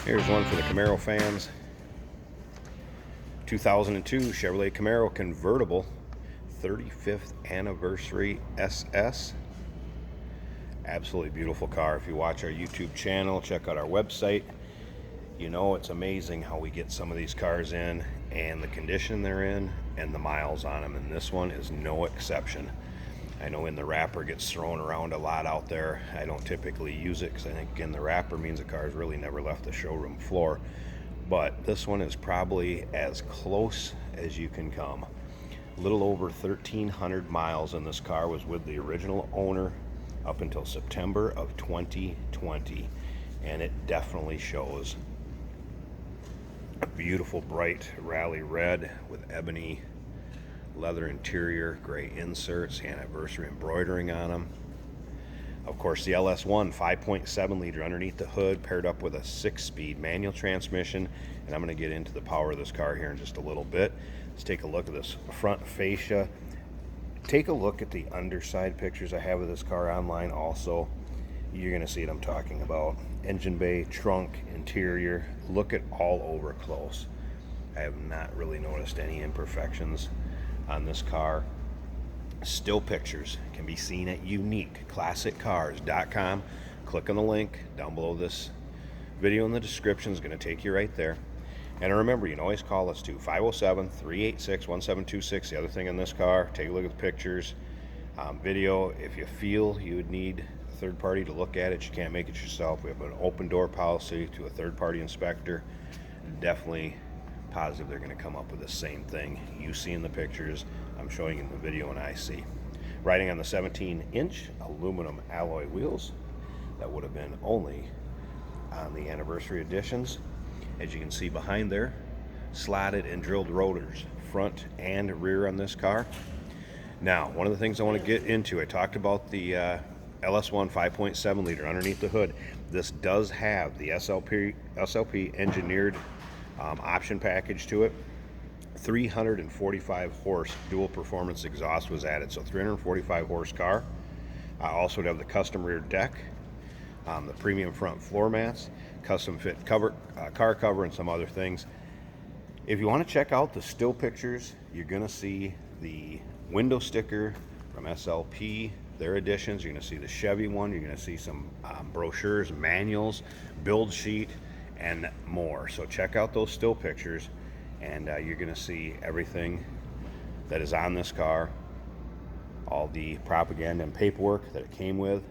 Here's one for the Camaro fans. 2002 Chevrolet Camaro Convertible, 35th anniversary SS. Absolutely beautiful car. If you watch our YouTube channel, check out our website, you know it's amazing how we get some of these cars in and the condition they're in and the miles on them, and this one is no exception. I know in the wrapper gets thrown around a lot out there. I don't typically use it because I think in the wrapper means the car's really never left the showroom floor, but this one is probably as close as you can come. A little over 1,300 miles, and this car was with the original owner up until September of 2020, and it definitely shows. A beautiful bright rally red with ebony leather interior, gray inserts, anniversary embroidering on them. Of course, the LS1 5.7 liter underneath the hood, paired up with a 6-speed manual transmission. And I'm going to get into the power of this car here in just a little bit. Let's take a look at this front fascia. Take a look at the underside pictures I have of this car online also. You're going to see what I'm talking about. Engine bay, trunk, interior. Look at all over close. I have not really noticed any imperfections on this car. Still pictures can be seen at uniqueclassiccars.com. Click on the link down below this video in the description. Is going to take you right there. And remember, you can always call us too, 507-386-1726. The other thing in this car, take a look at the pictures, video. If you feel you would need a third party to look at it, you can't make it yourself, we have an open door policy to a third party inspector. Definitely positive they're going to come up with the same thing you see in the pictures, I'm showing in the video, and I see. Riding on the 17-inch aluminum alloy wheels that would have been only on the anniversary editions. As you can see behind there, slotted and drilled rotors, front and rear on this car. Now, one of the things I want to get into, I talked about the LS1 5.7 liter underneath the hood. This does have the SLP engineered option package to it. 345 horse dual performance exhaust was added, so 345 horse car. Also would have the custom rear deck, the premium front floor mats, custom fit cover, car cover, and some other things. If you want to check out the still pictures, you're going to see the window sticker from SLP, their editions. You're going to see the Chevy one. You're going to see some brochures, manuals, build sheet, and more. So check out those still pictures, and you're going to see everything that is on this car, all the propaganda and paperwork that it came with.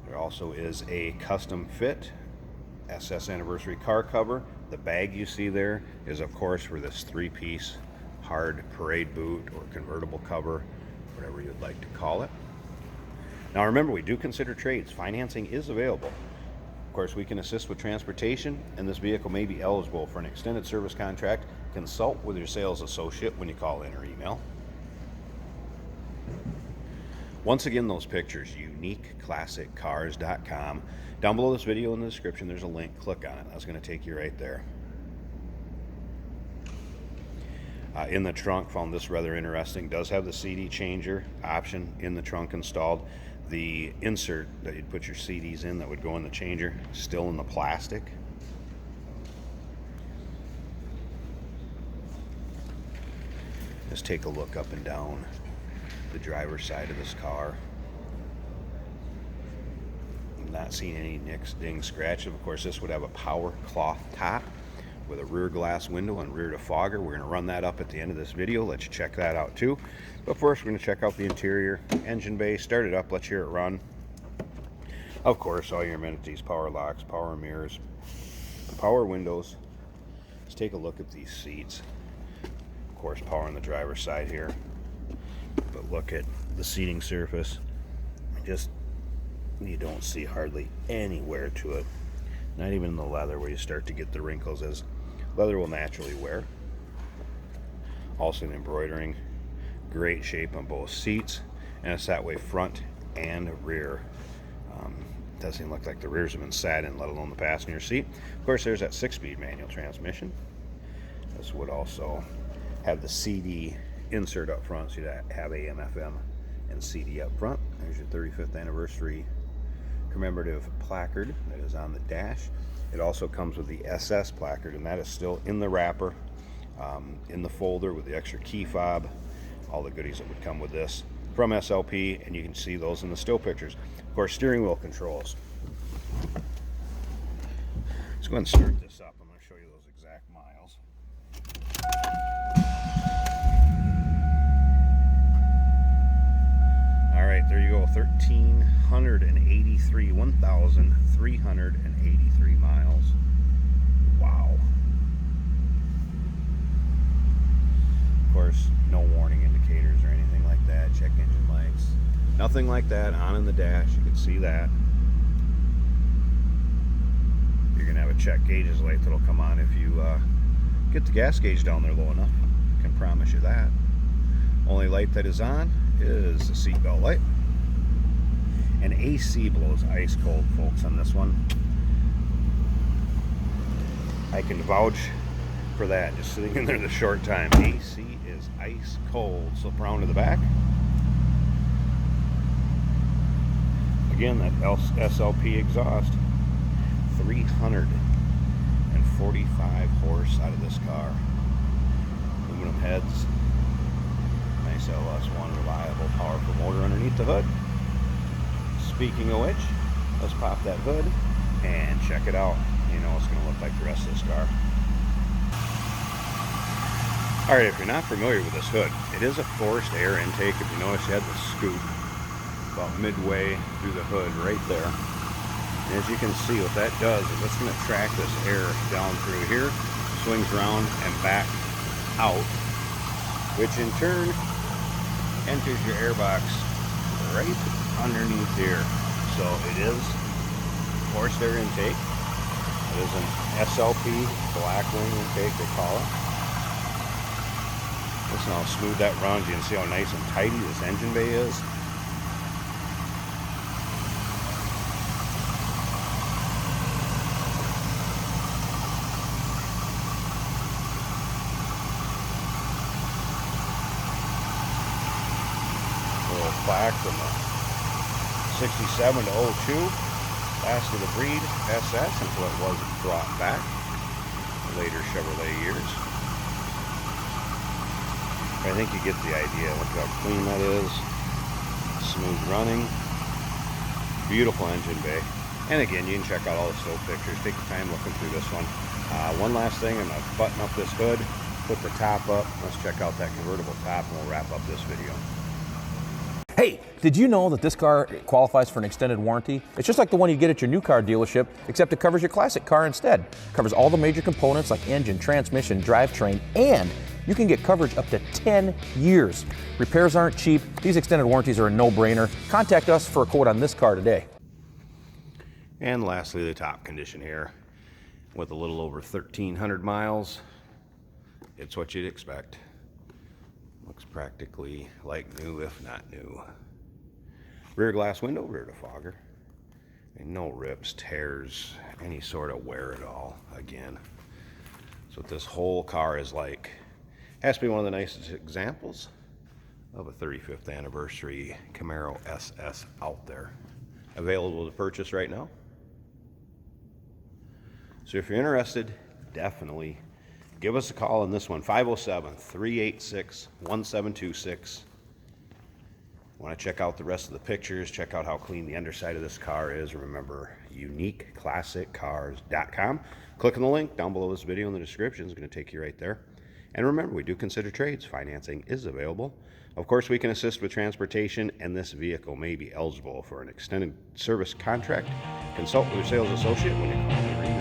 There also is a custom fit SS anniversary car cover. The bag you see there is, of course, for this 3-piece hard parade boot or convertible cover, whatever you'd like to call it. Now remember, we do consider trades. Financing is available. Of course, we can assist with transportation, and this vehicle may be eligible for an extended service contract. Consult with your sales associate when you call in or email. Once again, those pictures, uniqueclassiccars.com. Down below this video in the description, there's a link. Click on it. That's going to take you right there. In the trunk, found this rather interesting. Does have the CD changer option in the trunk installed. The insert that you'd put your CDs in that would go in the changer, still in the plastic. Just take a look up and down the driver's side of this car. I'm not seeing any nicks, dings, scratches. Of course, this would have a power cloth top with a rear glass window and rear defogger. We're going to run that up at the end of this video. Let you check that out too. But first, we're going to check out the interior. Engine bay, start it up, let's hear it run. Of course, all your amenities, power locks, power mirrors, power windows. Let's take a look at these seats. Of course, power on the driver's side here. But look at the seating surface. You don't see hardly anywhere to it. Not even the leather, where you start to get the wrinkles, as leather will naturally wear. Also the embroidering, great shape on both seats, and it's that way front and rear. Doesn't look like the rears have been sat in, let alone the passenger seat. Of course, there's that 6-speed manual transmission. This would also have the CD insert up front, so you'd have AM, FM, and CD up front. There's your 35th anniversary commemorative placard that is on the dash. It also comes with the SS placard, and that is still in the wrapper, in the folder with the extra key fob, all the goodies that would come with this from SLP, and you can see those in the still pictures. Of course, steering wheel controls. Let's go ahead and start this up. I'm going to show you those exact miles. All right, there you go, 1,383 miles. Wow. Of course, no warning indicators or anything like that. Check engine lights. Nothing like that on in the dash. You can see that. You're going to have a check gauges light that'll come on if you get the gas gauge down there low enough. I can promise you that. Only light that is on is the seatbelt light. And AC blows ice cold, folks, on this one. I can vouch for that, just sitting in there the short time. AC is ice cold. So around to the back. Again, that SLP exhaust. 345 horse out of this car. Aluminum heads. Nice LS1 reliable, powerful motor underneath the hood. Speaking of which, let's pop that hood and check it out. You know it's going to look like the rest of this car. Alright, if you're not familiar with this hood, it is a forced air intake. If you notice, you had the scoop about midway through the hood right there. And as you can see, what that does is it's going to track this air down through here, swings around and back out, which in turn enters your airbox right underneath here. So it is forced air intake. It is an SLP black wing intake, they call it. Listen how smooth that runs. You can see how nice and tidy this engine bay is. Plaque from the 67 to 02, last of the breed SS until it was brought back in later Chevrolet years. I think you get the idea. Look how clean that is, smooth running, beautiful engine bay. And again, you can check out all the still pictures. Take your time looking through this one. One last thing, I'm going to button up this hood, put the top up. Let's check out that convertible top and we'll wrap up this video. Hey, did you know that this car qualifies for an extended warranty? It's just like the one you get at your new car dealership, except it covers your classic car instead. It covers all the major components like engine, transmission, drivetrain, and you can get coverage up to 10 years. Repairs aren't cheap. These extended warranties are a no-brainer. Contact us for a quote on this car today. And lastly, the top condition here. With a little over 1,300 miles, it's what you'd expect. Looks practically like new, if not new. Rear glass window, rear defogger. And no rips, tears, any sort of wear at all. Again, that's what this whole car is like. Has to be one of the nicest examples of a 35th anniversary Camaro SS out there. Available to purchase right now. So if you're interested, definitely give us a call on this one, 507-386-1726. Want to check out the rest of the pictures, check out how clean the underside of this car is. Remember, uniqueclassiccars.com. Click on the link down below this video in the description. It's going to take you right there. And remember, we do consider trades. Financing is available. Of course, we can assist with transportation, and this vehicle may be eligible for an extended service contract. Consult with your sales associate when you call me.